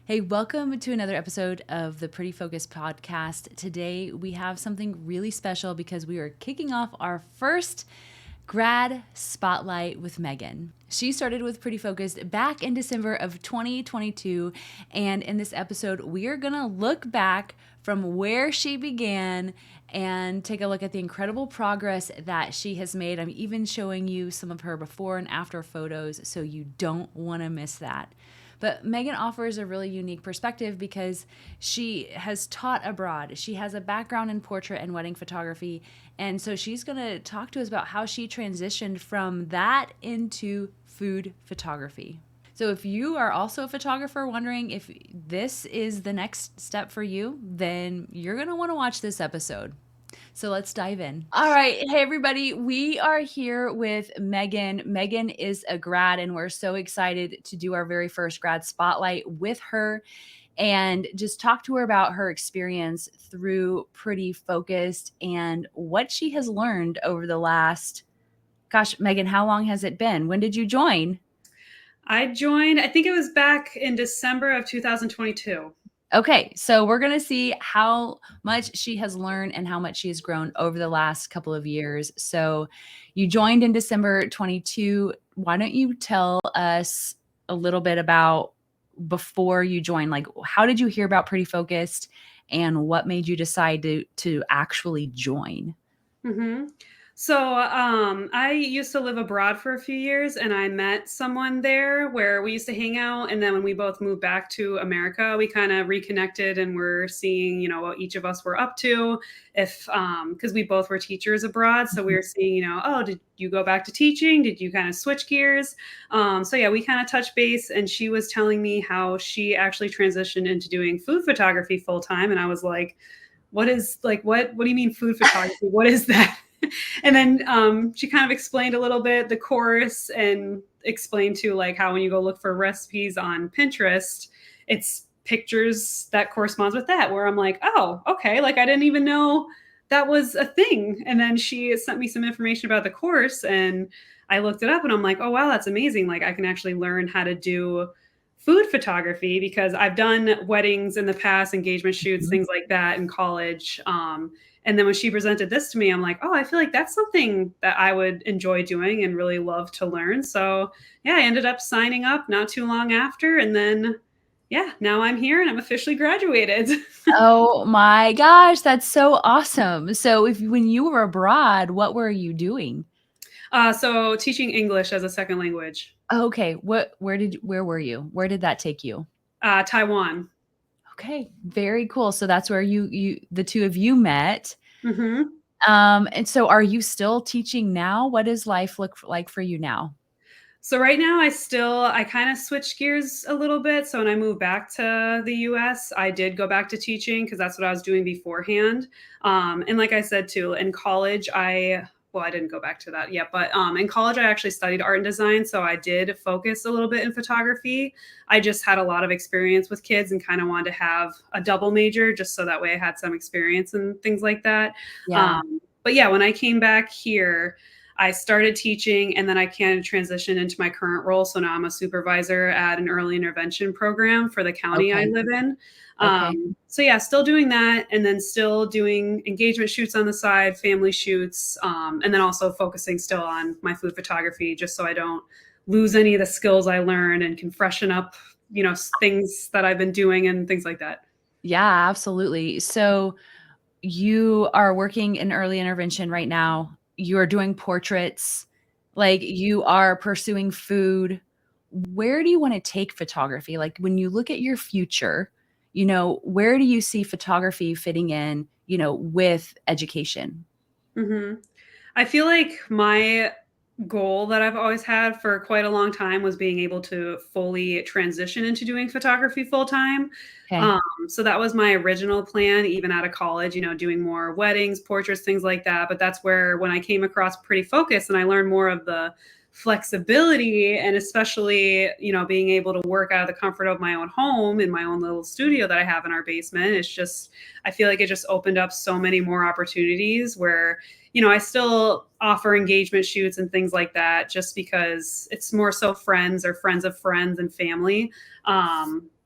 Hey, welcome to another episode of the Pretty Focus podcast. Today we have something really special because we are kicking off our first grad spotlight with Megan. She started with Pretty Focused back in December of 2022. And in this episode, we are going to look back from where she began and take a look at the incredible progress that she has made. I'm even showing you some of her before and after photos, so you don't want to miss that. But Megan offers a really unique perspective because she has taught abroad. She has a background in portrait and wedding photography. And so she's going to talk to us about how she transitioned from that into food photography. So if you are also a photographer wondering if this is the next step for you, then you're going to want to watch this episode. So let's dive in. All right. Hey, everybody. We are here with Megan. Megan is a grad, and we're so excited to do our very first grad spotlight with her and just talk to her about her experience through Pretty Focused and what she has learned over the last, gosh, Megan, how long has it been? When did you join? I joined, I think it was back in December of 2022. Okay, so we're going to see how much she has learned and how much she has grown over the last couple of years. So you joined in December 22. Why don't you tell us a little bit about before you joined? Like, how did you hear about Pretty Focused and what made you decide to actually join? Mm-hmm. I used to live abroad for a few years and I met someone there where we used to hang out. And then when we both moved back to America, we kind of reconnected and we're seeing, what each of us were up to. Because we both were teachers abroad. So we were seeing, oh, did you go back to teaching? Did you kind of switch gears? We kind of touched base and she was telling me how she actually transitioned into doing food photography full time. And I was like, what do you mean food photography? What is that? And then she kind of explained a little bit the course and explained to like how when you go look for recipes on Pinterest, it's pictures that corresponds with that, where I'm like, oh, okay, like I didn't even know that was a thing. And then she sent me some information about the course and I looked it up and I'm like, oh wow, that's amazing. Like I can actually learn how to do food photography because I've done weddings in the past, engagement shoots, things like that in college. And then when she presented this to me, I'm like, oh, I feel like that's something that I would enjoy doing and really love to learn. So yeah, I ended up signing up not too long after. And then, yeah, now I'm here and I'm officially graduated. Oh my gosh, that's so awesome. So when you were abroad, what were you doing? So teaching English as a second language. Okay, where were you? Where did that take you? Taiwan. Okay, very cool. So that's where the two of you met. Mm-hmm. And so are you still teaching now? What does life look like for you now? So right now I kind of switched gears a little bit. So when I moved back to the US, I did go back to teaching because that's what I was doing beforehand. And like I said too, in college I didn't go back to that yet, but in college I actually studied art and design, so I did focus a little bit in photography. I just had a lot of experience with kids and kind of wanted to have a double major just so that way I had some experience and things like that. Yeah. But yeah, when I came back here, I started teaching and then I can transition into my current role. So now I'm a supervisor at an early intervention program for the county I Okay. live in. Okay. Still doing that and then still doing engagement shoots on the side, family shoots, and then also focusing still on my food photography just so I don't lose any of the skills I learned and can freshen up, things that I've been doing and things like that. Yeah, absolutely. So you are working in early intervention right now. You are doing portraits, like you are pursuing food. Where do you want to take photography? Like when you look at your future, where do you see photography fitting in, with education? Mm-hmm. I feel like my goal that I've always had for quite a long time was being able to fully transition into doing photography full time. Okay. Um, so that was my original plan, even out of college, doing more weddings, portraits, things like that. But that's where when I came across Pretty Focus and I learned more of the flexibility and especially, being able to work out of the comfort of my own home in my own little studio that I have in our basement. I feel like it just opened up so many more opportunities where I still offer engagement shoots and things like that just because it's more so friends or friends of friends and family.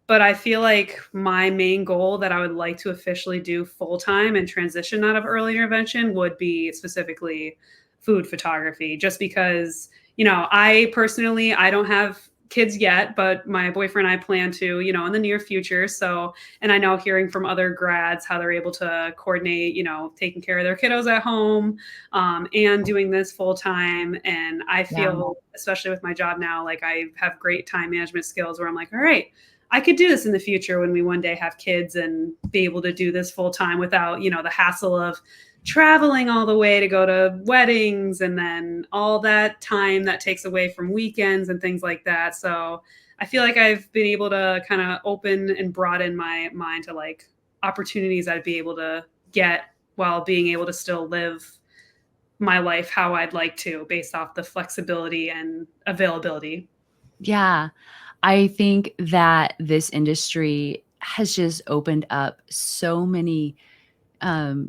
But I feel like my main goal that I would like to officially do full time and transition out of early intervention would be specifically food photography, just because, I personally, I don't have kids yet, but my boyfriend and I plan to, in the near future. So, and I know hearing from other grads how they're able to coordinate, taking care of their kiddos at home, and doing this full time. And I Yeah. feel, especially with my job now, like I have great time management skills where I'm like, all right, I could do this in the future when we one day have kids and be able to do this full time without, the hassle of traveling all the way to go to weddings and then all that time that takes away from weekends and things like that. So I feel like I've been able to kind of open and broaden my mind to like opportunities I'd be able to get while being able to still live my life how I'd like to based off the flexibility and availability. Yeah. I think that this industry has just opened up so many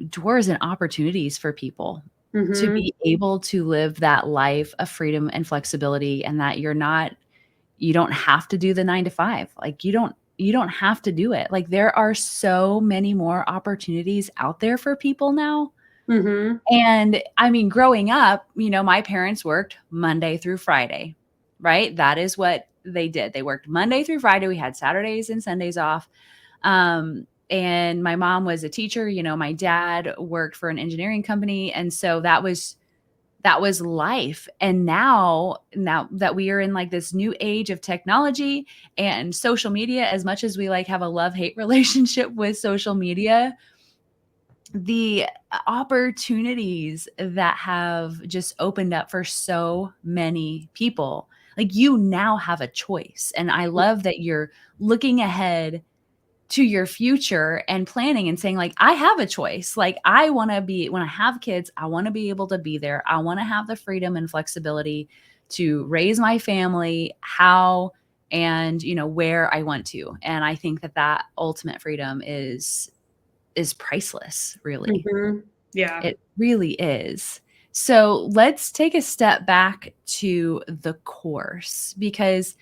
doors and opportunities for people to Mm-hmm. be able to live that life of freedom and flexibility, and that you don't have to do the 9 to 5. Like you don't have to do it. Like there are so many more opportunities out there for people now. Mm-hmm. And I mean, growing up, my parents worked Monday through Friday, right? That is what they did. They worked Monday through Friday. We had Saturdays and Sundays off. And my mom was a teacher. My dad worked for an engineering company. And so that was life. And now that we are in like this new age of technology and social media, as much as we like have a love-hate relationship with social media, the opportunities that have just opened up for so many people. Like you now have a choice. And I love that you're looking ahead to your future and planning and saying like, I have a choice. Like I want to be, when I have kids, I want to be able to be there. I want to have the freedom and flexibility to raise my family how and where I want to. And I think that ultimate freedom is priceless, really. Mm-hmm. Yeah. It really is. So let's take a step back to the course, because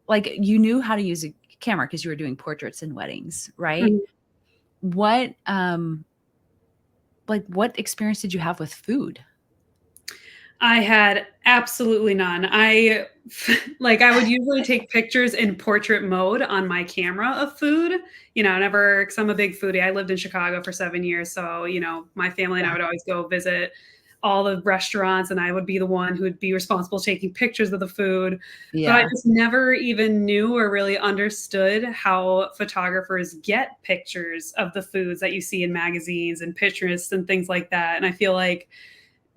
like you knew how to use a camera because you were doing portraits and weddings, right? Mhm. What what experience did you have with food? I had absolutely none. I like I would usually take pictures in portrait mode on my camera of food. Never, because I'm a big foodie. I lived in Chicago for 7 years, so my family and I Yeah. would always go visit all the restaurants, and I would be the one who would be responsible taking pictures of the food. But I Yeah. just never even knew or really understood how photographers get pictures of the foods that you see in magazines and Pinterest and things like that. And I feel like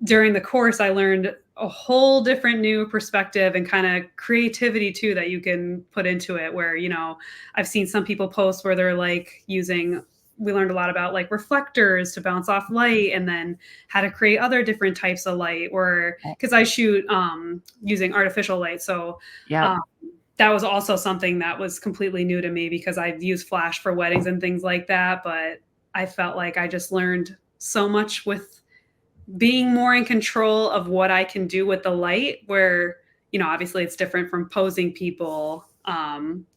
during the course, I learned a whole different new perspective and kind of creativity too that you can put into it. Where, I've seen some people post where they're like we learned a lot about like reflectors to bounce off light and then how to create other different types of light, or because I shoot using artificial light. So, Yep. um, that was also something that was completely new to me because I've used flash for weddings and things like that. But I felt like I just learned so much with being more in control of what I can do with the light, where, obviously it's different from posing people.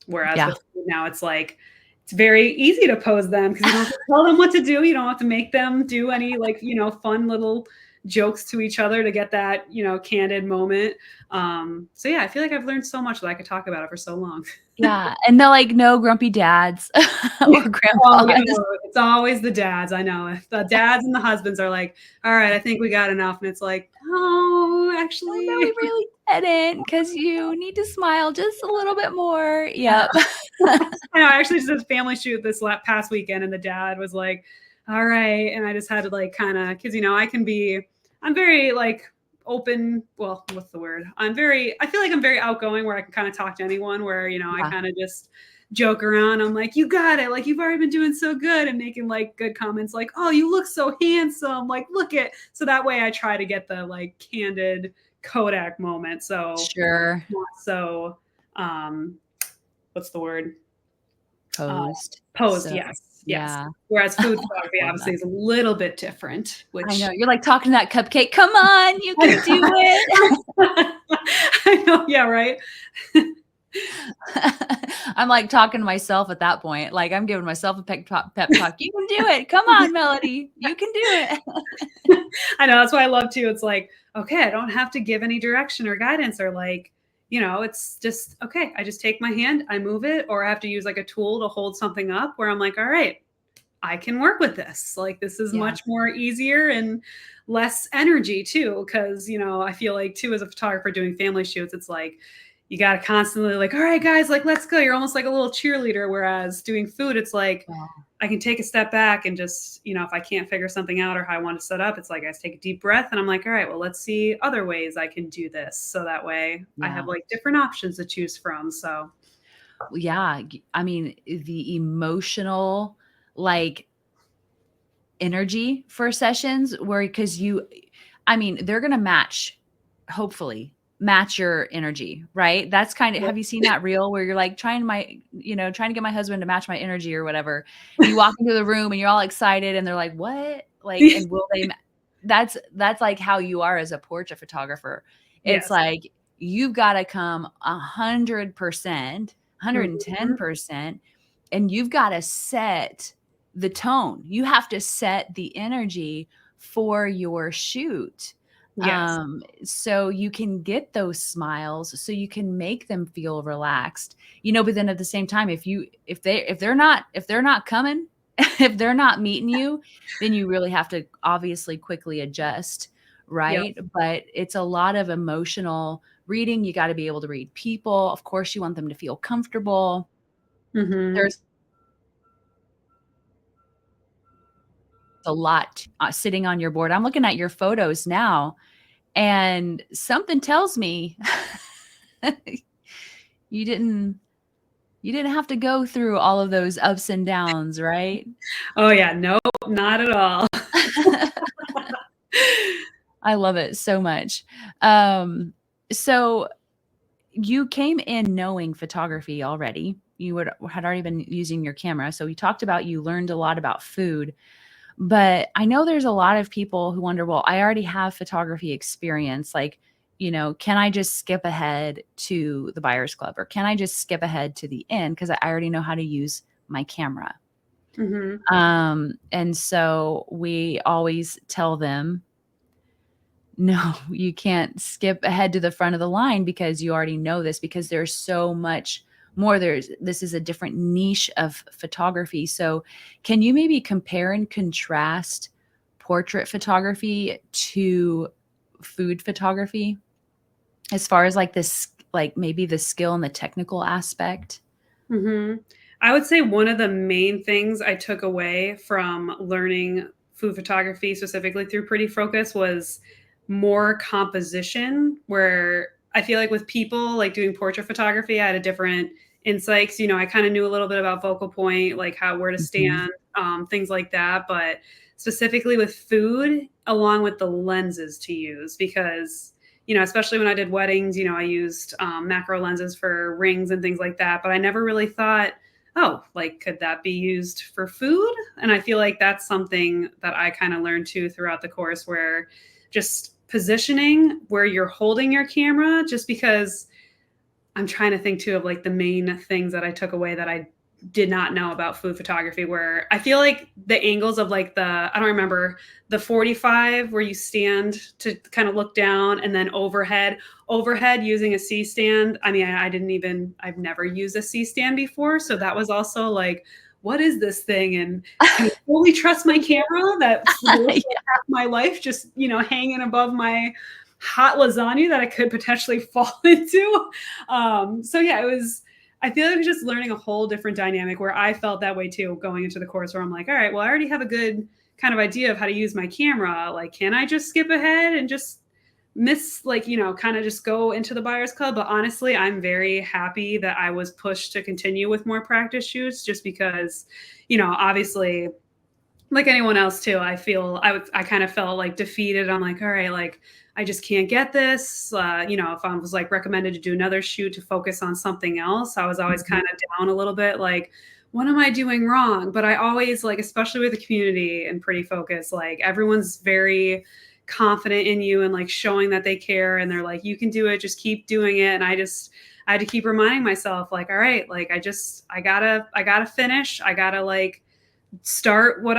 Whereas Yeah. with food now, it's like, it's very easy to pose them because you don't have to tell them what to do. You don't have to make them do any like, fun little jokes to each other to get that, candid moment. So yeah, I feel like I've learned so much that I could talk about it for so long. Yeah. And they're like no grumpy dads or Oh, grandpas. it's always the dads. I know. The dads and the husbands are like, all right, I think we got enough. And it's like, oh, Oh no, actually. we really didn't, because you need to smile just a little bit more. Yep. I know. I actually just did a family shoot this past weekend, and the dad was like, all right. And I just had to like kind of, because, I'm very like open. Well, what's the word? I feel like I'm very outgoing where I can kind of talk to anyone where, I Yeah. kind of just joke around. I'm like, you got it. Like, you've already been doing so good, and making like good comments like, oh, you look so handsome. Like, look at, so that way I try to get the like candid Kodak moment. So, Sure. not so, um, what's the word? Uh, Posed. Posed, So, yes, yes. yeah. Whereas food photography Love that. obviously is a little bit different, I which know. You're like talking to that cupcake. Come on, you can do it. I know, yeah, right? I'm like talking to myself at that point. Like I'm giving myself a pep talk. You can do it. Come on, Melody. You can do it. I know, that's what I love too. It's like, okay, I don't have to give any direction or guidance or like, it's just, okay, I just take my hand, I move it, or I have to use like a tool to hold something up where I'm like, all right, I can work with this. Like, this is Yeah. much more easier and less energy too. Cause, I feel like too, as a photographer doing family shoots, it's like, you got to constantly like, all right, guys, like, let's go. You're almost like a little cheerleader. Whereas doing food, it's like, Wow. I can take a step back and just, if I can't figure something out or how I want to set up, it's like I take a deep breath and I'm like, all right, well, let's see other ways I can do this. So that way I have Yeah. like different options to choose from. So, Yeah. I mean, the emotional, like, energy for sessions where because I mean, they're gonna hopefully match your energy, right? That's kind of yeah. have you seen that reel where you're like trying to get my husband to match my energy or whatever, and you walk into the room and you're all excited and they're like, "What?" Like, and will they that's like how you are as a portrait photographer. It's Yes. like you've gotta come 100%, Mhm. 110%, and you've gotta set the tone. You have to set the energy for your shoot. Yes. So you can get those smiles, so you can make them feel relaxed. But then at the same time, if they're not coming, if they're not meeting you, then you really have to obviously quickly adjust, Yep. right? But it's a lot of emotional reading. You got to be able to read people. Of course, you want them to feel comfortable. Mhm. There's a lot sitting on your board. I'm looking at your photos now, and something tells me you didn't you didn't have to go through all of those ups and downs, right? Oh yeah, nope, not at all. I love it so much. Um, so you came in knowing photography already. Had already been using your camera. So we talked about you learned a lot about food. But I know there's a lot of people who wonder, well, I already have photography experience. Like, can I just skip ahead to the buyer's club or can I just skip ahead to the end? Because I already know how to use my camera. Mhm. And so we always tell them, no, you can't skip ahead to the front of the line because you already know this because there's so much more. This is a different niche of photography. So, can you maybe compare and contrast portrait photography to food photography as far as like this, like maybe the skill and the technical aspect? Mhm. I would say one of the main things I took away from learning food photography, specifically through Pretty Focus, was more composition, where I feel like with people, like, doing portrait photography, I had a different insights. I kinda knew a little bit about focal point, like, where to Mhm. stand, things like that, but specifically with food, along with the lenses to use because especially when I did weddings, I used macro lenses for rings and things like that. But I never really thought, oh, like, could that be used for food? And I feel like that's something that I kind of learned too throughout the course, where just positioning where you're holding your camera, just because I'm trying to think too of like the main things that I took away that I did not know about food photography, where I feel like the angles of like I don't remember, the 45 where you stand to kind of look down and then overhead using a C stand. I mean, I've never used a C stand before. So that was also like, what is this thing? And can I fully trust my camera that's worth like half my life just, hanging above my hot lasagna that I could potentially fall into? So yeah, I feel like it was just learning a whole different dynamic where I felt that way too going into the course, where I'm like, all right, well, I already have a good kind of idea of how to use my camera. Like, can I just skip ahead and just like, kind of just go into the buyer's club? But honestly, I'm very happy that I was pushed to continue with more practice shoots, just because, obviously, like anyone else too, I kind of felt like defeated. I'm like, all right, like, I just can't get this. If I was like recommended to do another shoot to focus on something else, I was always Mhm. kind of down a little bit, like, what am I doing wrong? But I always, like, especially with the community and Pretty Focus, like, everyone's very confident in you and like showing that they care, and they're like, you can do it, just keep doing it. And I had to keep reminding myself, like, all right, like I gotta finish. I gotta like finish what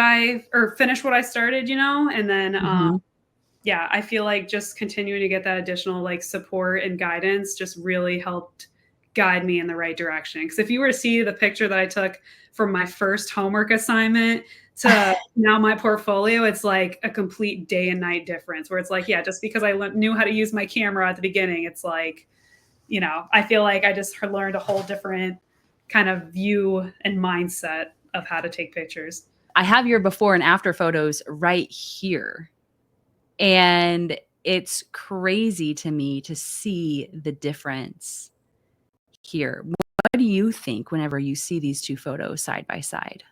I started, and then Mm-hmm. yeah, I feel like just continuing to get that additional like support and guidance just really helped guide me in the right direction. Because if you were to see the picture that I took from my first homework assignment to now my portfolio, it's like a complete day and night difference where it's like, yeah, just because I knew how to use my camera at the beginning, it's like, I feel like I just learned a whole different kind of view and mindset of how to take pictures. I have your before and after photos right here. And it's crazy to me to see the difference here. What do you think whenever you see these two photos side by side?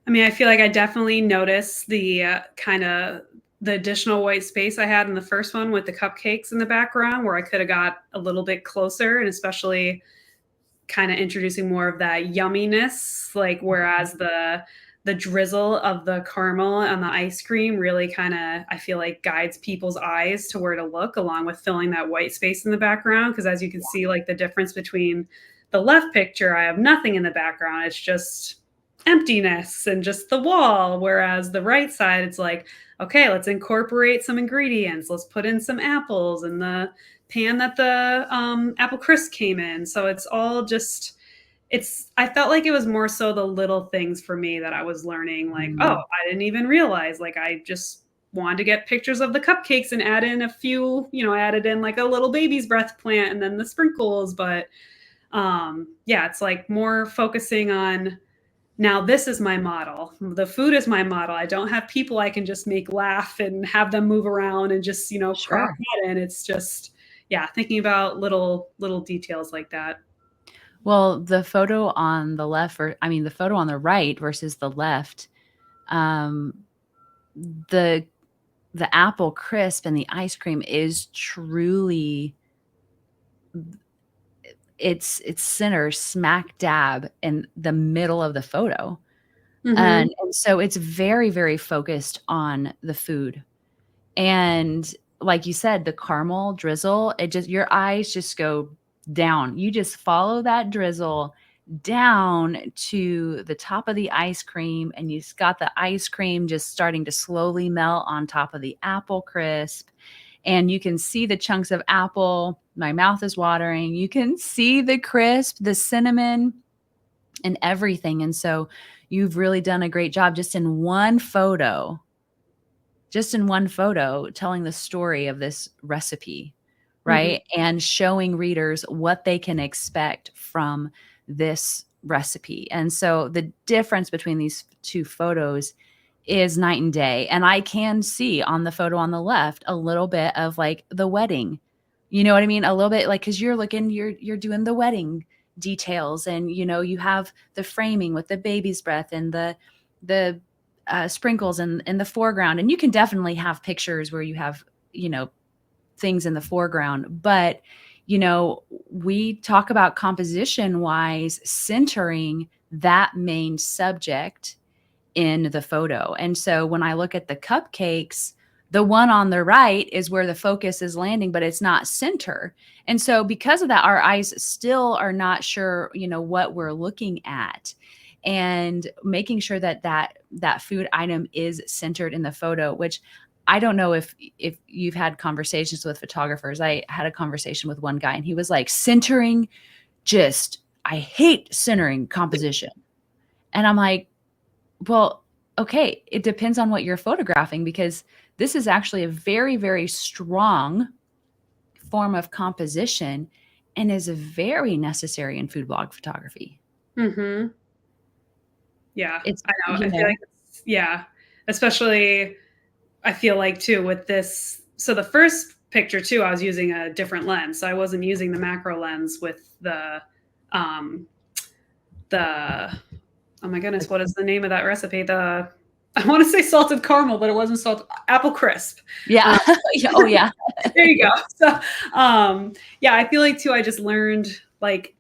I mean, I feel like I definitely noticed the kind of the additional white space I had in the first one with the cupcakes in the background where I could have got a little bit closer, and especially kind of introducing more of that yumminess, like whereas the drizzle of the caramel on the ice cream really kind of, I feel like, guides people's eyes to where to look along with filling that white space in the background. Because as you can see, like the difference between the left picture, I have nothing in the background. It's just emptiness and just the wall. Whereas the right side, it's like, okay, let's incorporate some ingredients. Let's put in some apples and the pan that the apple crisp came in. So it's all just, I felt like it was more so the little things for me that I was learning, like, oh, Mm, I didn't even realize, like, I just wanted to get pictures of the cupcakes and add in a few, added in like a little baby's breath plant and then the sprinkles. But yeah, it's like more focusing on, now this is my model. The food is my model. I don't have people I can just make laugh and have them move around and just, crop sure. that in. It's just, yeah, thinking about little details like that. Well, the photo on the left, or I mean, the photo on the right versus the left, um, the the apple crisp and the ice cream is truly it's center smack dab in the middle of the photo. Mm-hmm. And so it's very, very focused on the food. And like you said, the caramel drizzle, it just your eyes just go down. You just follow that drizzle down to the top of the ice cream, and you've got the ice cream just starting to slowly melt on top of the apple crisp. And you can see the chunks of apple. My mouth is watering. You can see the crisp, the cinnamon, and everything. And so you've really done a great job just in one photo, telling the story of this recipe, Mm-hmm. right? And showing readers what they can expect from this recipe. And so the difference between these two photos is night and day. And I can see on the photo on the left a little bit of like the wedding. You know what I mean? A little bit like, cuz you're doing the wedding details, and you have the framing with the baby's breath and the sprinkles in the foreground. And you can definitely have pictures where you have, things in the foreground. But, we talk about composition wise, centering that main subject in the photo. And so when I look at the cupcakes, the one on the right is where the focus is landing, but it's not center. And so because of that, our eyes still are not sure, what we're looking at. And making sure that food item is centered in the photo, which I don't know if you've had conversations with photographers. I had a conversation with one guy, and he was like, centering, just I hate centering composition. And I'm like, well, okay, it depends on what you're photographing, because this is actually a very, very strong form of composition and is very necessary in food blog photography. Mm-hmm. Yeah, It's, I know. I feel like yeah, especially I feel like too with this. So the first picture too, I was using a different lens. So I wasn't using the macro lens with um, the oh my goodness, what is the name of that recipe? I want to say salted caramel, but it wasn't salt. Apple crisp. yeah. Um, Oh yeah. there you go. So yeah, I feel like too. I just learned like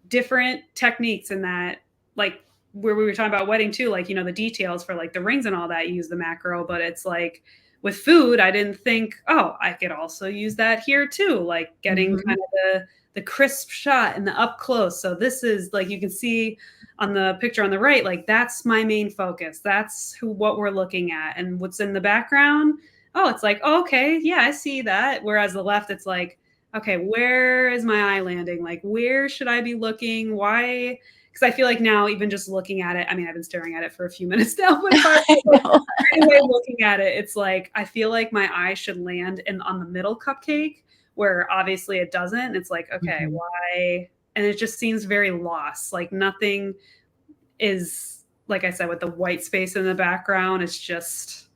different techniques in that, like where we were talking about wedding too, like the details for like the rings and all that, you use the macro. But it's like with food, I didn't think, oh, I could also use that here too, like getting Mhm. kind of the crisp shot and the up close. So this is like, you can see on the picture on the right, like that's my main focus. That's what we're looking at. And what's in the background, oh, it's like, oh, okay, yeah, I see that. Whereas the left, it's like, okay, where is my eye landing? Like, where should I be looking? Why? Because I feel like now, even just looking at it, I mean, I've been staring at it for a few minutes now, but if I I was know. right away looking at it, it's like, I feel like my eye should land on the middle cupcake, where obviously it doesn't. It's like, okay, Mhm. why? And it just seems very lost. Like nothing is, like I said, with the white space in the background, it's just,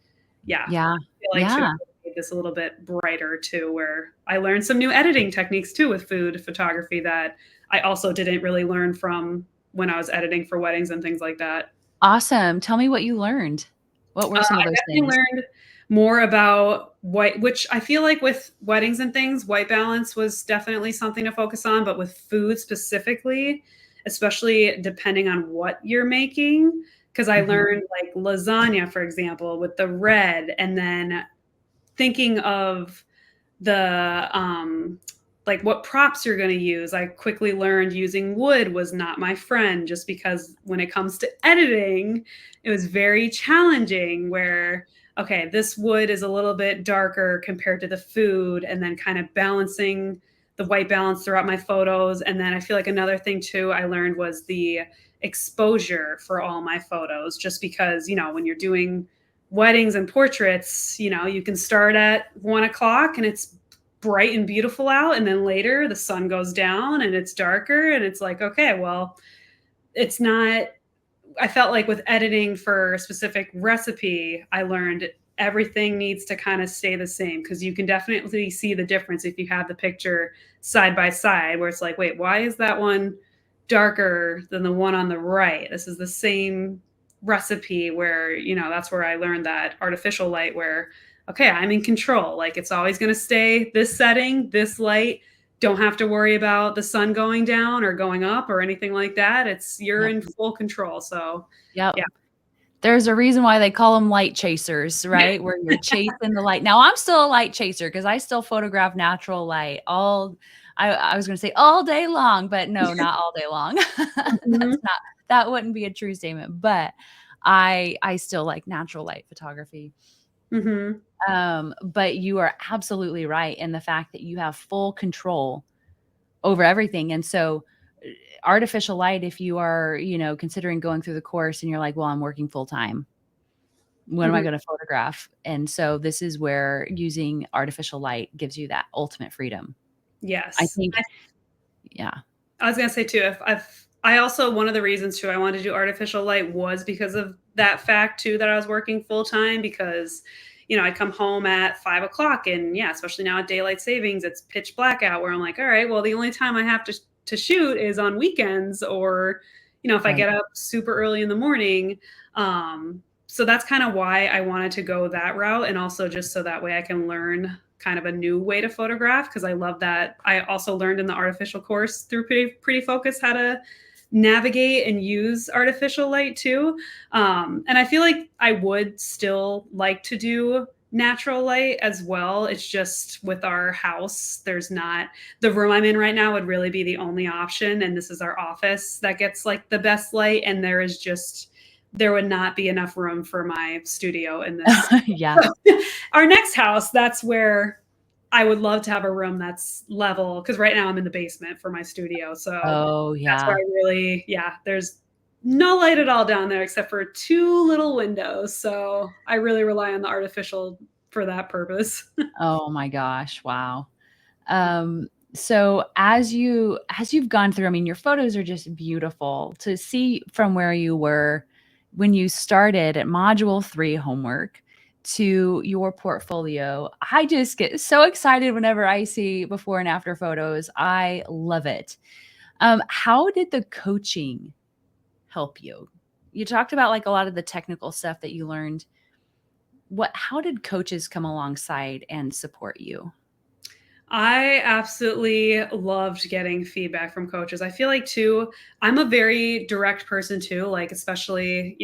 yeah. Yeah. I feel like should Yeah. have made this a little bit brighter too, where I learned some new editing techniques too with food photography that I also didn't really learn from when I was editing for weddings and things like that. Awesome. Tell me what you learned. What were some of I those definitely things? learned more about white, which I feel like with weddings and things, white balance was definitely something to focus on, but with food specifically, especially depending on what you're making, because I Mhm. learned like lasagna, for example, with the red, and then thinking of the like what props you're going to use. I quickly learned using wood was not my friend, just because when it comes to editing, it was very challenging where, okay, this wood is a little bit darker compared to the food, and then kind of balancing the white balance throughout my photos. And then I feel like another thing too I learned was the exposure for all my photos, just because, when you're doing weddings and portraits, you can start at 1 o'clock and it's bright and beautiful out. And then later the sun goes down and it's darker. And it's like, okay, well, it's not, I felt like with editing for a specific recipe, I learned everything needs to kind of stay the same, because you can definitely see the difference if you have the picture side by side, where it's like, wait, why is that one darker than the one on the right? This is the same recipe, where, that's where I learned that artificial light, where, okay, I'm in control. Like it's always going to stay this setting, this light. Don't have to worry about the sun going down or going up or anything like that. You're Yep. in full control. So, Yep. yeah. There's a reason why they call them light chasers, right? Where you're chasing the light. Now, I'm still a light chaser because I still photograph natural light all I was gonna say all day long, but no, not all day long. Mhm. That wouldn't be a true statement, but I still like natural light photography. Mhm. But you are absolutely right in the fact that you have full control over everything, and so artificial light, if you are, considering going through the course and you're like, "Well, I'm working full time. When am I Mhm. gonna photograph?" And so this is where using artificial light gives you that ultimate freedom. I Yes. think yeah. I was gonna say too, if I also, one of the reasons too I wanted to do artificial light was because of that fact too, that I was working full time, because I'd come home at 5 o'clock, and yeah, especially now at daylight savings, it's pitch black out, where I'm like, all right, well, the only time I have to shoot is on weekends, or if I Right. get up super early in the morning. So that's kind of why I wanted to go that route, and also just so that way I can learn kind of a new way to photograph, because I love that. I also learned in the artificial course through Pretty Focus how to navigate and use artificial light too. And I feel like I would still like to do natural light as well. It's just with our house, there's not, the room I'm in right now would really be the only option. And this is our office that gets like the best light. And there would not be enough room for my studio in this. Yeah. Our next house, that's where I would love to have a room that's level, because right now I'm in the basement for my studio. So Oh, that's where yeah. I really, yeah, there's no light at all down there except for two little windows. So I really rely on the artificial for that purpose. Oh my gosh, wow. So as you've gone through, I mean, your photos are just beautiful to see from where you were when you started at module 3 homework to your portfolio. I just get so excited whenever I see before and after photos. I love it. How did the coaching help you? You talked about like a lot of the technical stuff that you learned. How did coaches come alongside and support you? I absolutely loved getting feedback from coaches. I feel like too, I'm a very direct person too, like especially,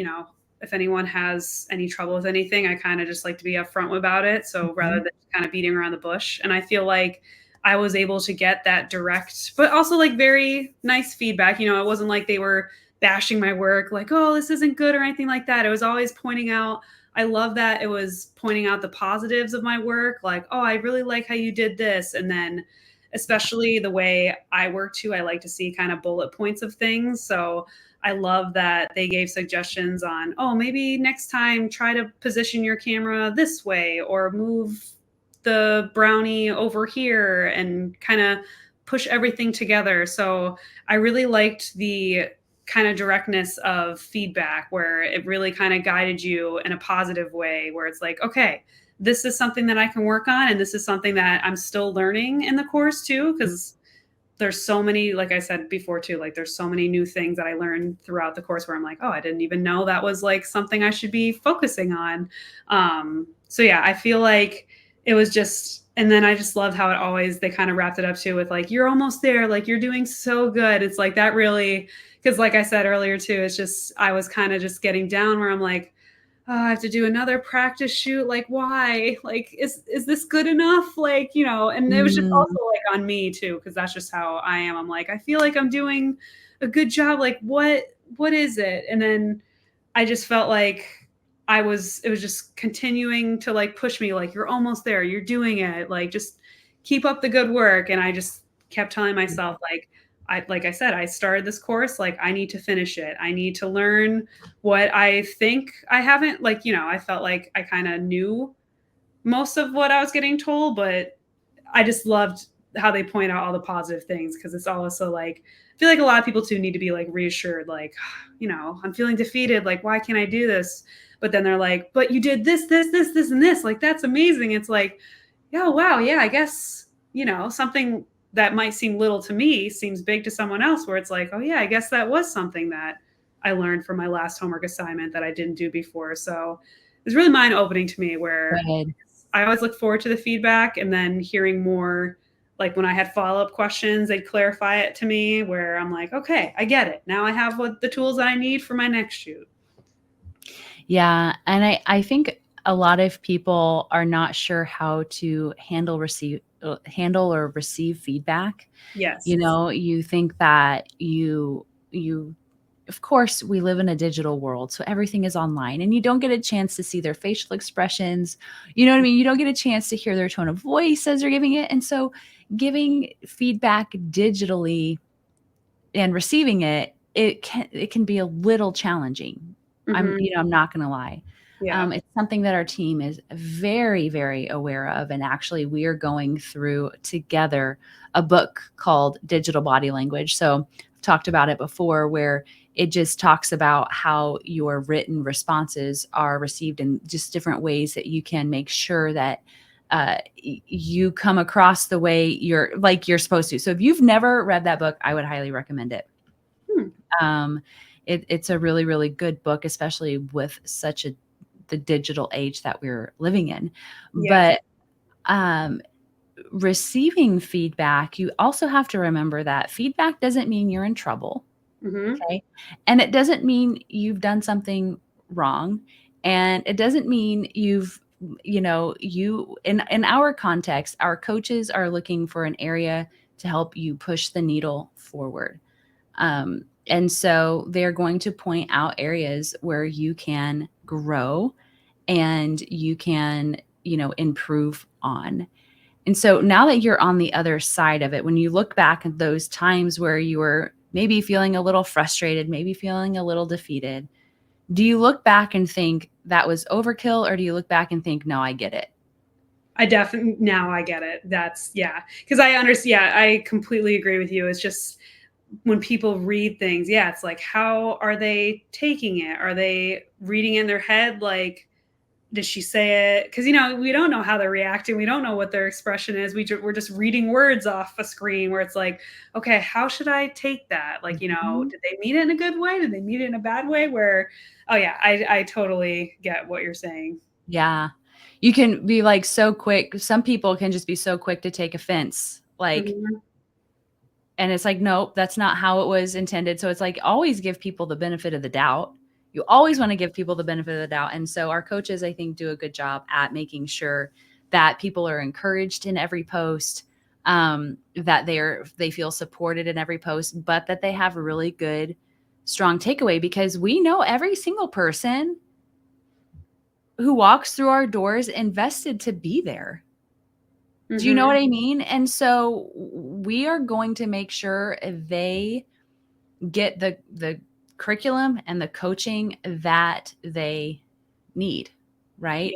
if anyone has any trouble with anything, I kind of just like to be upfront about it. So rather Mhm. than kind of beating around the bush. And I feel like I was able to get that direct, but also like very nice feedback. You know, it wasn't like they were bashing my work, like, oh, this isn't good or anything like that. It was always pointing out, I love that it was pointing out the positives of my work, like, oh, I really like how you did this. And then, especially the way I work too, I like to see kind of bullet points of things. So I love that they gave suggestions on, oh, maybe next time try to position your camera this way or move the brownie over here and kind of push everything together. So I really liked the kind of directness of feedback where it really kind of guided you in a positive way, where it's like, okay, this is something that I can work on. And this is something that I'm still learning in the course too. Cause there's so many, like I said before too, like there's so many new things that I learned throughout the course where I'm like, oh, I didn't even know that was like something I should be focusing on. So yeah, I feel like it was just, and then I just loved how it always, they kind of wrapped it up too with like, you're almost there. Like you're doing so good. It's like that really, because like I said earlier too, it's just, I was kind of just getting down where I'm like, oh, I have to do another practice shoot. Like, why? Like, is this good enough? Like, you know, and it was just also Mm. like on me too, because that's just how I am. I'm like, I feel like I'm doing a good job. Like, what is it? And then I just felt like it was just continuing to like push me, like, you're almost there, you're doing it, like just keep up the good work. And I just kept telling myself, like I said, I started this course, like I need to finish it. I need to learn what I think I haven't, like, you know, I felt like I kind of knew most of what I was getting told, but I just loved how they point out all the positive things, because it's also like I feel like a lot of people too need to be like reassured, like, you know, I'm feeling defeated, like why can't I do this? But then they're like, but you did this and this, like that's amazing. It's like, yeah, wow, yeah, I guess, you know, something that might seem little to me seems big to someone else, where it's like, oh yeah, I guess that was something that I learned from my last homework assignment that I didn't do before. So it's really mind opening to me, where Good. I always look forward to the feedback and then hearing more. Like when I had follow up questions, they'd clarify it to me, where I'm like, okay, I get it. Now I have what the tools I need for my next shoot. Yeah. And I think a lot of people are not sure how to handle or receive feedback. You Yes. know, you think that you of course we live in a digital world, so everything is online and you don't get a chance to see their facial expressions. You know what I mean? You don't get a chance to hear their tone of voice as they're giving it. And so giving feedback digitally and receiving it, it can be a little challenging. Hmm. I'm not gonna lie. Yeah. It's something that our team is very, very aware of, and actually, we are going through together a book called Digital Body Language. So, I've talked about it before, where it just talks about how your written responses are received in just different ways that you can make sure that you come across the way you're supposed to. So if you've never read that book, I would highly recommend it. Hmm. Um, it's a really, really good book, especially with the digital age that we're living in. Yeah. But um, receiving feedback, you also have to remember that feedback doesn't mean you're in trouble. Hmm. Okay. And it doesn't mean you've done something wrong. And it doesn't mean in our context, our coaches are looking for an area to help you push the needle forward. And so they're going to point out areas where you can grow and you can, improve on. And so now that you're on the other side of it, when you look back at those times where you were maybe feeling a little frustrated, maybe feeling a little defeated, do you look back and think that was overkill, or do you look back and think, no, I get it? I definitely, now I get it. That's, yeah. Because I understand. Yeah, I completely agree with you. It's just when people read things, yeah, it's like, how are they taking it? Are they reading in their head? Like, did she say it? Because, you know, we don't know how they're reacting. We don't know what their expression is. We're just reading words off a screen, where it's like, okay, how should I take that? Like, you know, Mhm. did they mean it in a good way? Did they mean it in a bad way? Where, oh yeah, I totally get what you're saying. Yeah. You can be like so quick. Some people can just be so quick to take offense. Like, Mhm. and it's like, nope, that's not how it was intended. So it's like always give people the benefit of the doubt. You always want to give people the benefit of the doubt. And so our coaches, I think, do a good job at making sure that people are encouraged in every post. that they feel supported in every post, but that they have a really good, strong takeaway, because we know every single person who walks through our doors invested to be there. Do you know what Mm-hmm. I mean? And so we are going to make sure they get the curriculum and the coaching that they need, right?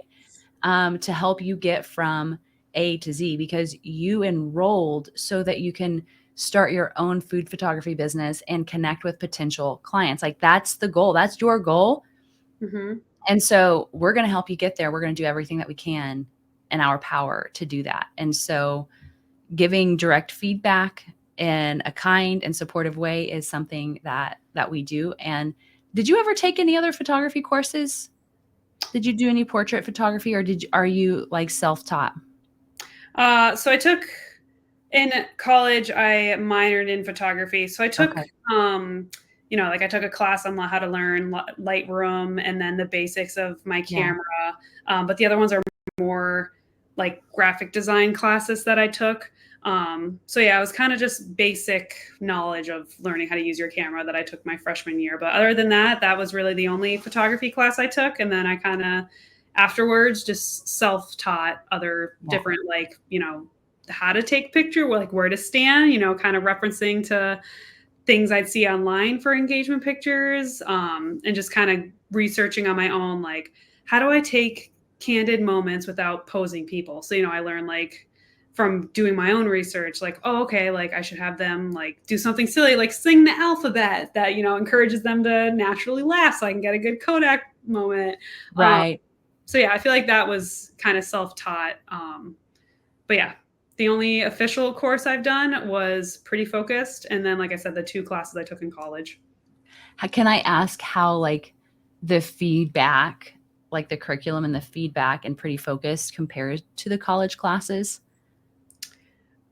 Yes. To help you get from A to Z, because you enrolled so that you can start your own food photography business and connect with potential clients. Like, that's the goal. That's your goal. Mm-hmm. And so we're going to help you get there. We're going to do everything that we can in our power to do that. And so giving direct feedback in a kind and supportive way is something that we do. And did you ever take any other photography courses? Did you do any portrait photography, or are you like self-taught? So I took in college, I minored in photography. So I took, Okay. like I took a class on how to learn Lightroom and then the basics of my Yeah. camera. But the other ones are more like graphic design classes that I took. So yeah, it was kind of just basic knowledge of learning how to use your camera that I took my freshman year. But other than that, that was really the only photography class I took. And then I kind of afterwards just self-taught other Yeah. different, like, how to take picture, like where to stand, kind of referencing to things I'd see online for engagement pictures, and just kind of researching on my own, like, how do I take candid moments without posing people? So, I learned, like, from doing my own research, like, oh, okay, like I should have them like do something silly, like sing the alphabet that, encourages them to naturally laugh so I can get a good Kodak moment. Um, Right. so yeah, I feel like that was kind of self-taught. But yeah, the only official course I've done was Pretty Focused, and then, like I said, the 2 classes I took in college. Can I ask how, like, the feedback, like the curriculum and the feedback and Pretty Focused compared to the college classes?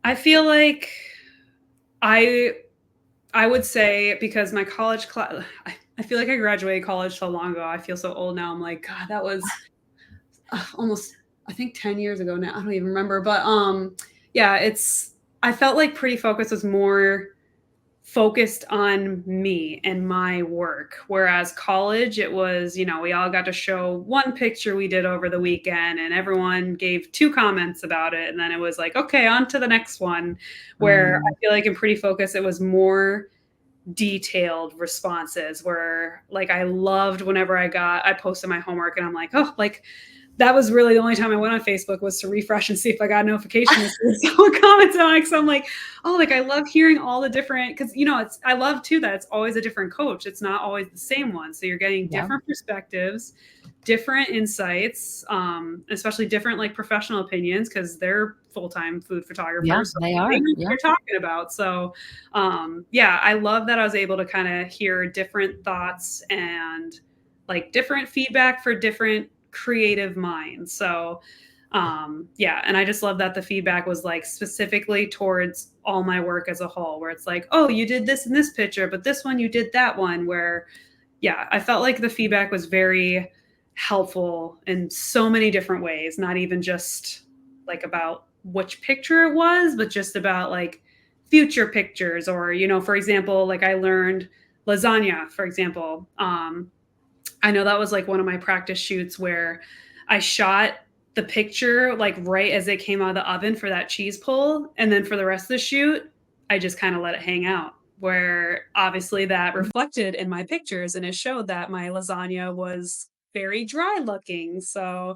I feel like I I would say, because my college class, I feel like I graduated college so long ago. I feel so old now. I'm like, God, that was almost, I think, 10 years ago now. I don't even remember. But yeah, I felt like Pretty Focused was more focused on me and my work. Whereas college, it was, we all got to show one picture we did over the weekend and everyone gave 2 comments about it. And then it was like, okay, on to the next one. Where Mm, I feel like in Pretty Focus, it was more detailed responses, where like I loved whenever I posted my homework and I'm like, oh, like that was really the only time I went on Facebook was to refresh and see if I got a notification to see someone comments on it. So I'm like, oh, like I love hearing all the different, because I love too that it's always a different coach. It's not always the same one. So you're getting yeah. different perspectives, different insights, especially different like professional opinions, because they're full-time food Yeah, photographers. So they they are. know what Yeah. they're talking about. So yeah, I love that I was able to kind of hear different thoughts and like different feedback for different creative minds. So yeah, and I just love that the feedback was like specifically towards all my work as a whole, where it's like, oh, you did this in this picture, but this one you did that one. Where yeah, I felt like the feedback was very helpful in so many different ways, not even just like about which picture it was, but just about like future pictures. Or, for example, like I learned lasagna, for example. I know that was like one of my practice shoots where I shot the picture like right as it came out of the oven for that cheese pull. And then for the rest of the shoot, I just kind of let it hang out. Where obviously that reflected in my pictures and it showed that my lasagna was very dry looking. So,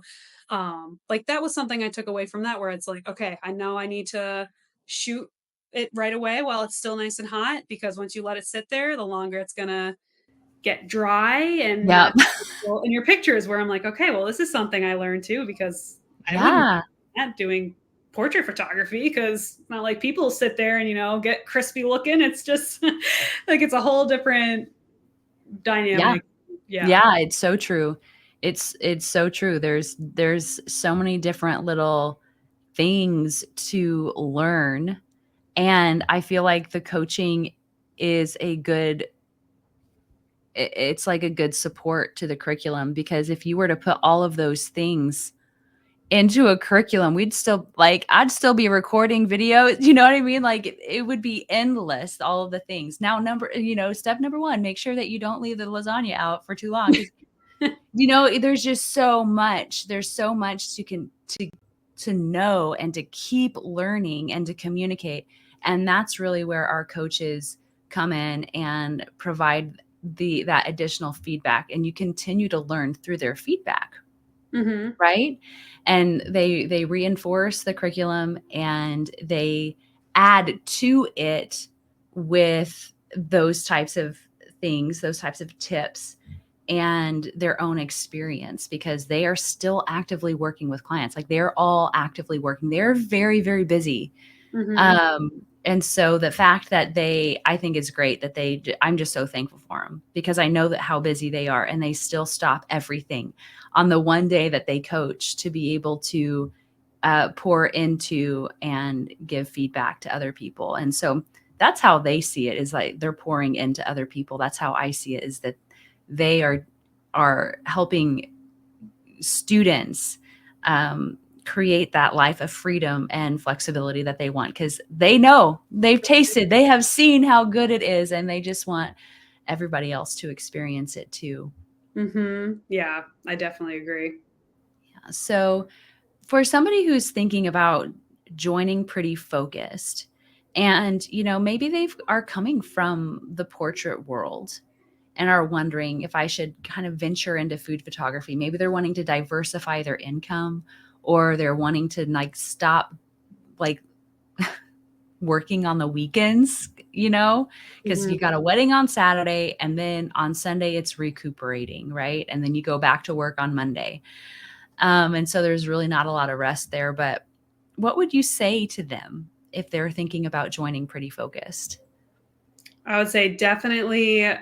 like that was something I took away from that, where it's like, okay, I know I need to shoot it right away while it's still nice and hot, because once you let it sit there, the longer it's going to get dry and Yep. not in your pictures. Where I'm like, okay, well, this is something I learned too, because I wouldn't Yeah. be at doing portrait photography, because it's not like people sit there and get crispy looking. It's just like it's a whole different Yeah. dynamic. Yeah. Yeah, it's so true. It's so true. There's so many different little things to learn, and I feel like the coaching is a good it's like a good support to the curriculum, because if you were to put all of those things into a curriculum, we'd still like, I'd still be recording videos, you know what I mean? Like it would be endless, all of the things. Now, step number one, make sure that you don't leave the lasagna out for too long. Because there's just so much. There's so much to know and to keep learning and to communicate. And that's really where our coaches come in and provide that additional feedback. And you continue to learn through their feedback. Mm-hmm. Right. And they reinforce the curriculum and they add to it with those types of things, those types of tips and their own experience, because they are still actively working with clients. Like they're all actively working. They're very, very busy. Mm-hmm. And so the fact that I think is great that I'm just so thankful for them, because I know that how busy they are and they still stop everything on the one day that they coach to be able to pour into and give feedback to other people. And so that's how they see it, is like they're pouring into other people. That's how I see it, is that they are helping students create that life of freedom and flexibility that they want, because they know, they've tasted, they have seen how good it is, and they just want everybody else to experience it too. Mm-hmm. Yeah, I definitely agree. So for somebody who's thinking about joining Pretty Focused, and maybe they are coming from the portrait world and are wondering if I should kind of venture into food photography. Maybe they're wanting to diversify their income, or they're wanting to like stop like working on the weekends, because Mm-hmm. you got a wedding on Saturday and then on Sunday it's recuperating, right? And then you go back to work on Monday. And so there's really not a lot of rest there. But what would you say to them if they're thinking about joining Pretty Focused? I would say definitely,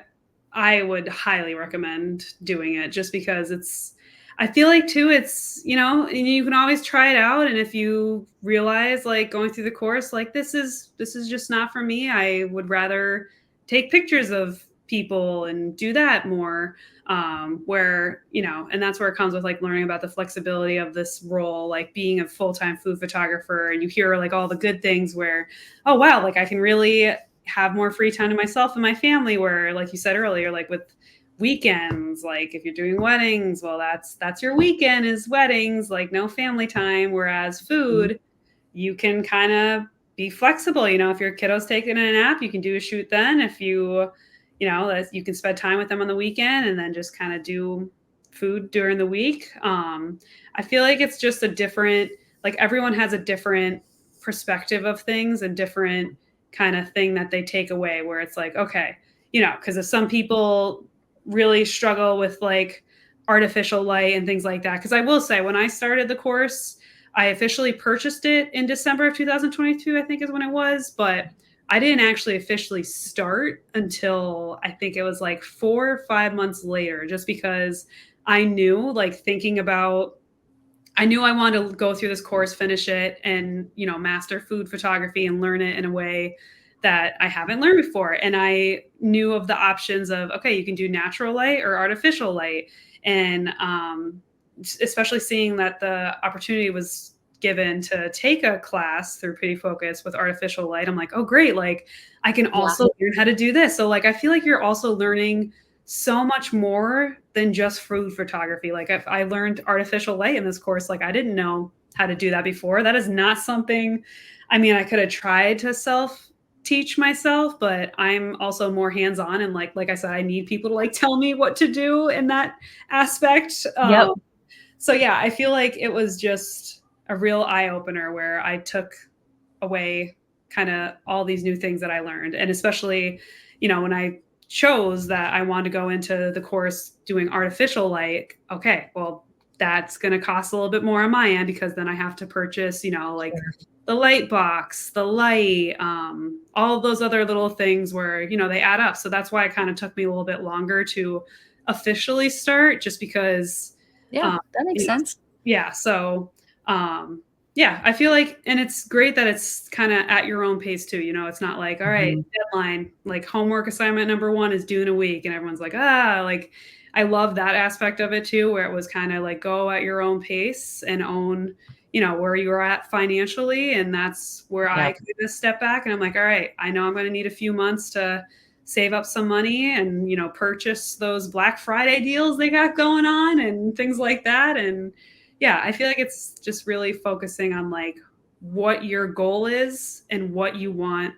I would highly recommend doing it, just because I feel like too, and you can always try it out. And if you realize like going through the course, like this is just not for me, I would rather take pictures of people and do that more. And that's where it comes with like learning about the flexibility of this role, like being a full-time food photographer, and you hear like all the good things where, oh wow, like I can really have more free time to myself and my family, where like you said earlier, like with weekends, like if you're doing weddings, well that's your weekend is weddings, like no family time. Whereas food, you can kind of be flexible, if your kiddo's taking a nap, you can do a shoot then. If you can spend time with them on the weekend and then just kind of do food during the week. I feel like it's just a different, like everyone has a different perspective of things and different kind of thing that they take away, where it's like, okay, because if some people really struggle with like artificial light and things like that. Because I will say, when I started the course, I officially purchased it in December of 2022, I think is when it was, but I didn't actually officially start until I think it was like 4 or 5 months later, just because I knew, like thinking about, I knew I wanted to go through this course, finish it, and master food photography and learn it in a way that I haven't learned before. And I knew of the options of, okay, you can do natural light or artificial light, and especially seeing that the opportunity was given to take a class through Pretty Focus with artificial light, I'm like, oh great, like I can Yeah. also learn how to do this. So like I feel like you're also learning so much more than just food photography. Like if I learned artificial light in this course, like I didn't know how to do that before. That is not something, I mean, I could have tried to self teach myself, but I'm also more hands-on, and like I said, I need people to like tell me what to do in that aspect. Yep. So yeah, I feel like it was just a real eye opener, where I took away kind of all these new things that I learned. And especially, when I chose that I wanted to go into the course doing artificial light, okay, well, that's going to cost a little bit more on my end, because then I have to purchase, like Sure. the light box, the light, all of those other little things where, they add up. So that's why it kind of took me a little bit longer to officially start, just because, Yeah, um, that makes sense. yeah. So, um, yeah, I feel like, and it's great that it's kind of at your own pace too. It's not like, all right, Mhm. deadline, like homework assignment number one is due in a week, and everyone's like, like I love that aspect of it too, where it was kind of like go at your own pace and own, where you are at financially. And that's where I Yep. kind of step back and I'm like, all right, I know I'm going to need a few months to save up some money and, purchase those Black Friday deals they got going on and things like that. And yeah, I feel like it's just really focusing on like what your goal is and what you want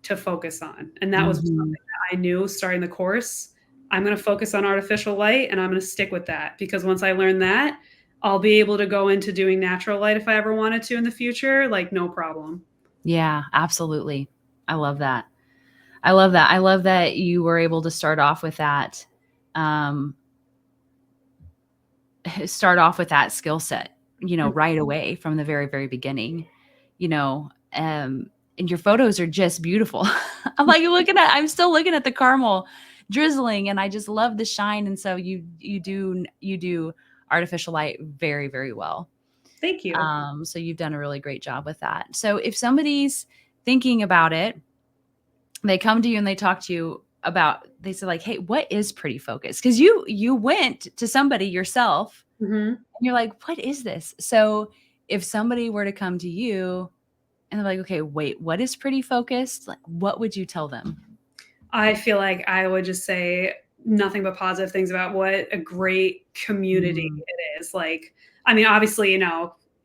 to focus on. And that was something Mhm. that I knew starting the course. I'm going to focus on artificial light and I'm going to stick with that because once I learn that, I'll be able to go into doing natural light if I ever wanted to in the future, like no problem. Yeah, absolutely. I love that. I love that. I love that you were able to um, start off with that skill set, right away from the very, very beginning, you know, um, and your photos are just beautiful. I'm still looking at the caramel drizzling and I just love the shine. And so you do artificial light very, very well. Thank you. So you've done a really great job with that. So if somebody's thinking about it, they come to you and they talk to you about, they say like, hey, what is pretty focus? Because you went to somebody yourself Hmm. and you're like, what is this? So if somebody were to come to you and they're like, okay, wait, what is pretty focused? Like, what would you tell them? I feel like I would just say nothing but positive things about what a great community Mm, it is. Like, I mean, obviously,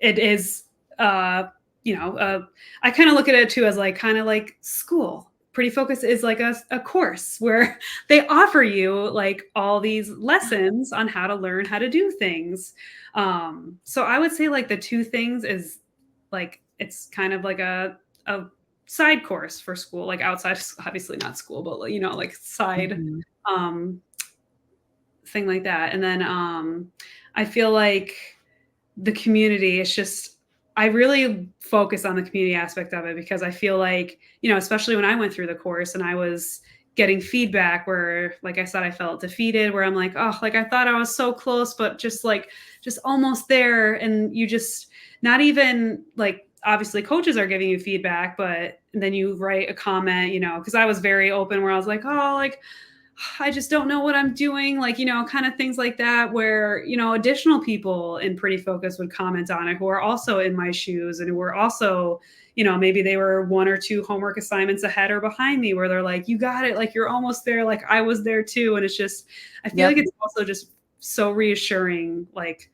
it is, uh, I kind of look at it too as like kind of like school. Pretty Focus is like a course where they offer you like all these lessons on how to learn how to do things. So I would say like the two things is like it's kind of like a side course for school, like outside, obviously not school, but like side mhm. um, thing like that. And then I feel like the community is just, I really focus on the community aspect of it because I feel like, especially when I went through the course and I was getting feedback where, like I said, I felt defeated, where I'm like, oh, like I thought I was so close, but just almost there. And you just, not even like, obviously coaches are giving you feedback, but then you write a comment, because I was very open where I was like, oh, like, I just don't know what I'm doing, like, kind of things like that, where, additional people in Pretty Focus would comment on it who are also in my shoes and who were also, maybe they were one or two homework assignments ahead or behind me where they're like, you got it, like, you're almost there, like, I was there too. And it's just, I feel like Yep. it's also just so reassuring, like,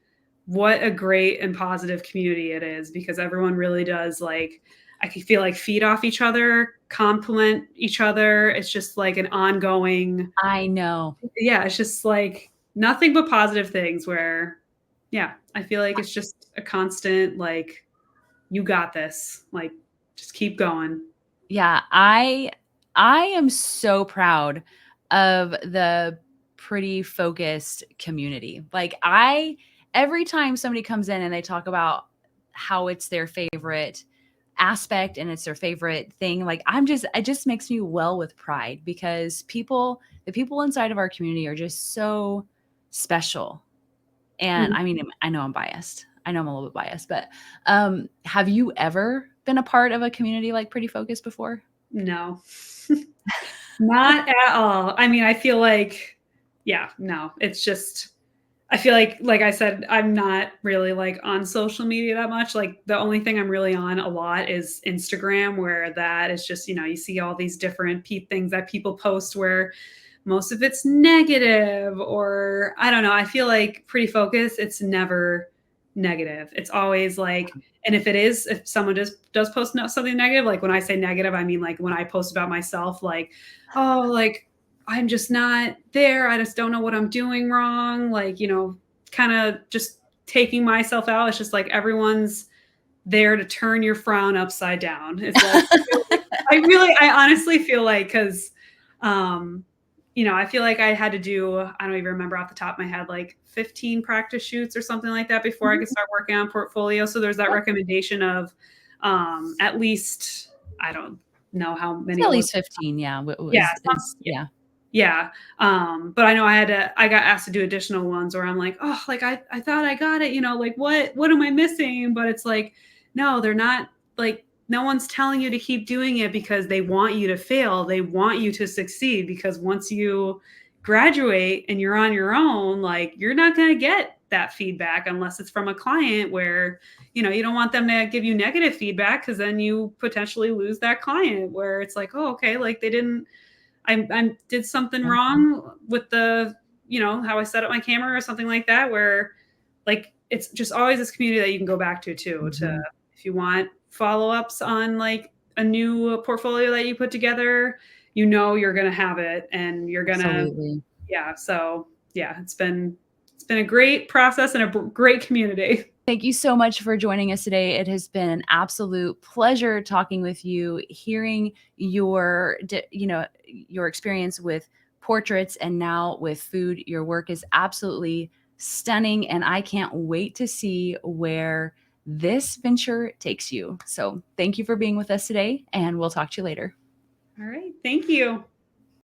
what a great and positive community it is because everyone really does like I can feel like feed off each other, compliment each other. It's just like an ongoing, I know. yeah, it's just like nothing but positive things where, yeah, I feel like it's just a constant, like, you got this, like, just keep going. Yeah, I am so proud of the pretty focused community. Like I every time somebody comes in and they talk about how it's their favorite aspect and it's their favorite thing, like it just makes me well with pride because the people inside of our community are just so special. And Mhm. I mean, I know I'm biased. I know I'm a little bit biased, but have you ever been a part of a community like Pretty Focused before? No, not at all. I mean, I feel like, yeah, no, it's just, I feel like I said, I'm not really like on social media that much. Like the only thing I'm really on a lot is Instagram, where that is just, you see all these different things that people post where most of it's negative or I don't know. I feel like Pretty Focused, it's never negative. It's always like, and if it is, if someone does post something negative, like when I say negative, I mean like when I post about myself, like, oh, like I'm just not there. I just don't know what I'm doing wrong. Like, kind of just taking myself out. It's just like everyone's there to turn your frown upside down. It's like I honestly feel like because um I feel like I had to do, I don't even remember off the top of my head, like 15 practice shoots or something like that before I Mhm. could start working on portfolio. So there's that Yep. recommendation of at least, I don't know how It's many at it was. least 15, yeah, Yeah, is yeah. yeah. But I know I got asked to do additional ones where I'm like, oh, like I thought I got it, like what am I missing? But it's like, no, they're not, like, no one's telling you to keep doing it because they want you to fail. They want you to succeed because once you graduate and you're on your own, like you're not going to get that feedback unless it's from a client where, you don't want them to give you negative feedback because then you potentially lose that client where it's like, oh, okay, like they didn't, I did something wrong with how I set up my camera or something like that, where like it's just always this community that you can go back to too, to if you want follow-ups on like a new portfolio that you put together, you're going to have it and you're going to, Absolutely. yeah. So yeah, it's been a great process and a great community. Thank you so much for joining us today. It has been an absolute pleasure talking with you, hearing your experience with portraits and now with food. Your work is absolutely stunning, and I can't wait to see where this venture takes you. So thank you for being with us today, and we'll talk to you later. All right. Thank you.